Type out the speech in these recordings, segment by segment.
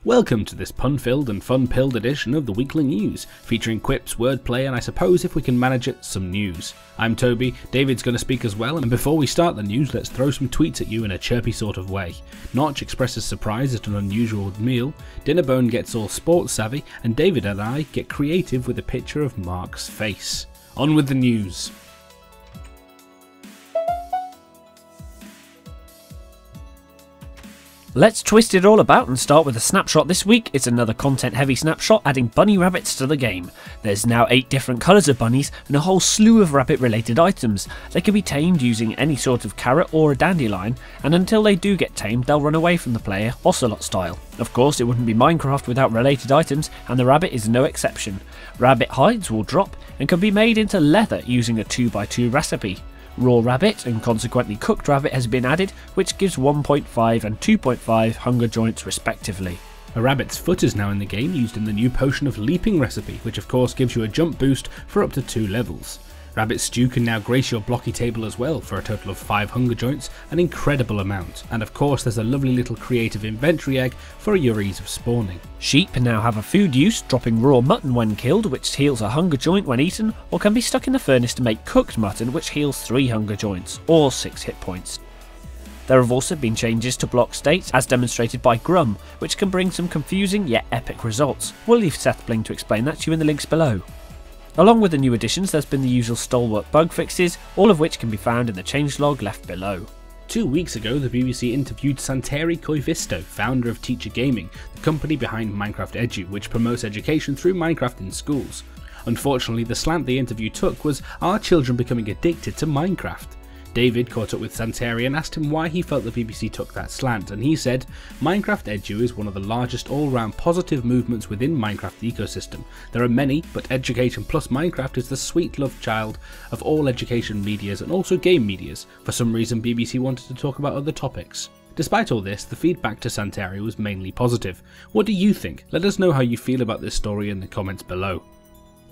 Welcome to this pun-filled and fun-pilled edition of the Weekly News, featuring quips, wordplay, and I suppose if we can manage it, some news. I'm Toby, David's going to speak as well, and before we start the news, let's throw some tweets at you in a chirpy sort of way. Notch expresses surprise at an unusual meal, Dinnerbone gets all sports savvy, and David and I get creative with a picture of Mark's face. On with the news. Let's twist it all about and start with a snapshot this week. It's another content heavy snapshot adding bunny rabbits to the game. There's now 8 different colours of bunnies and a whole slew of rabbit related items. They can be tamed using any sort of carrot or a dandelion, and until they do get tamed they'll run away from the player, ocelot style. Of course, it wouldn't be Minecraft without related items, and the rabbit is no exception. Rabbit hides will drop and can be made into leather using a 2x2 recipe. Raw rabbit and consequently cooked rabbit has been added, which gives 1.5 and 2.5 hunger joints respectively. A rabbit's foot is now in the game, used in the new potion of leaping recipe, which of course gives you a jump boost for up to 2 levels. Rabbit stew can now grace your blocky table as well for a total of 5 hunger joints, an incredible amount, and of course there's a lovely little creative inventory egg for your ease of spawning. Sheep now have a food use, dropping raw mutton when killed, which heals a hunger joint when eaten, or can be stuck in the furnace to make cooked mutton, which heals 3 hunger joints, or 6 hit points. There have also been changes to block states, as demonstrated by Grum, which can bring some confusing yet epic results. We'll leave Seth Bling to explain that to you in the links below. Along with the new additions, there's been the usual stalwart bug fixes, all of which can be found in the changelog left below. 2 weeks ago, the BBC interviewed Santeri Koivisto, founder of Teacher Gaming, the company behind Minecraft Edu, which promotes education through Minecraft in schools. Unfortunately, the slant the interview took was, are children becoming addicted to Minecraft? David caught up with Santeri and asked him why he felt the BBC took that slant, and he said, Minecraft Edu is one of the largest all-round positive movements within Minecraft ecosystem. There are many, but education plus Minecraft is the sweet love child of all education medias and also game medias. For some reason BBC wanted to talk about other topics. Despite all this, the feedback to Santeri was mainly positive. What do you think? Let us know how you feel about this story in the comments below.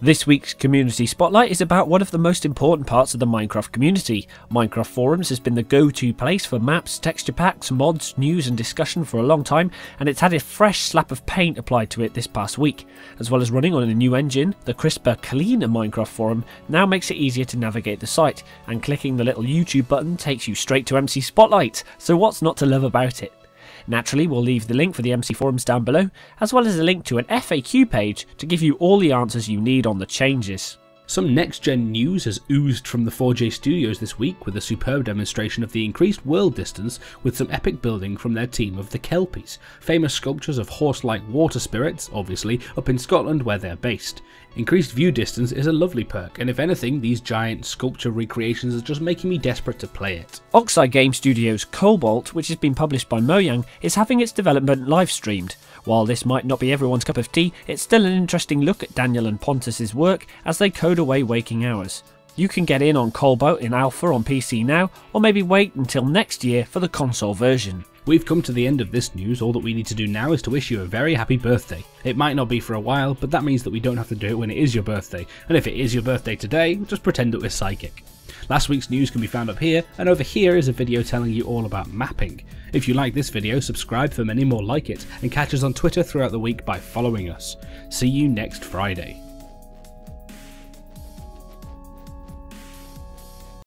This week's Community Spotlight is about one of the most important parts of the Minecraft community. Minecraft Forums has been the go-to place for maps, texture packs, mods, news and discussion for a long time, and it's had a fresh slap of paint applied to it this past week. As well as running on a new engine, the crisper, cleaner Minecraft Forum now makes it easier to navigate the site, and clicking the little YouTube button takes you straight to MC Spotlight, so what's not to love about it? Naturally, we'll leave the link for the MC forums down below, as well as a link to an FAQ page to give you all the answers you need on the changes. Some next-gen news has oozed from the 4J studios this week with a superb demonstration of the increased world distance with some epic building from their team of the Kelpies, famous sculptures of horse-like water spirits, obviously, up in Scotland where they're based. Increased view distance is a lovely perk, and if anything, these giant sculpture recreations are just making me desperate to play it. Oxeye Game Studios' Cobalt, which has been published by Mojang, is having its development live streamed. While this might not be everyone's cup of tea, it's still an interesting look at Daniel and Pontus's work as they code away waking hours. You can get in on Cobalt in alpha on PC now, or maybe wait until next year for the console version. We've come to the end of this news. All that we need to do now is to wish you a very happy birthday. It might not be for a while, but that means that we don't have to do it when it is your birthday, and if it is your birthday today, just pretend it was psychic. Last week's news can be found up here, and over here is a video telling you all about mapping. If you like this video, subscribe for many more like it, and catch us on Twitter throughout the week by following us. See you next Friday.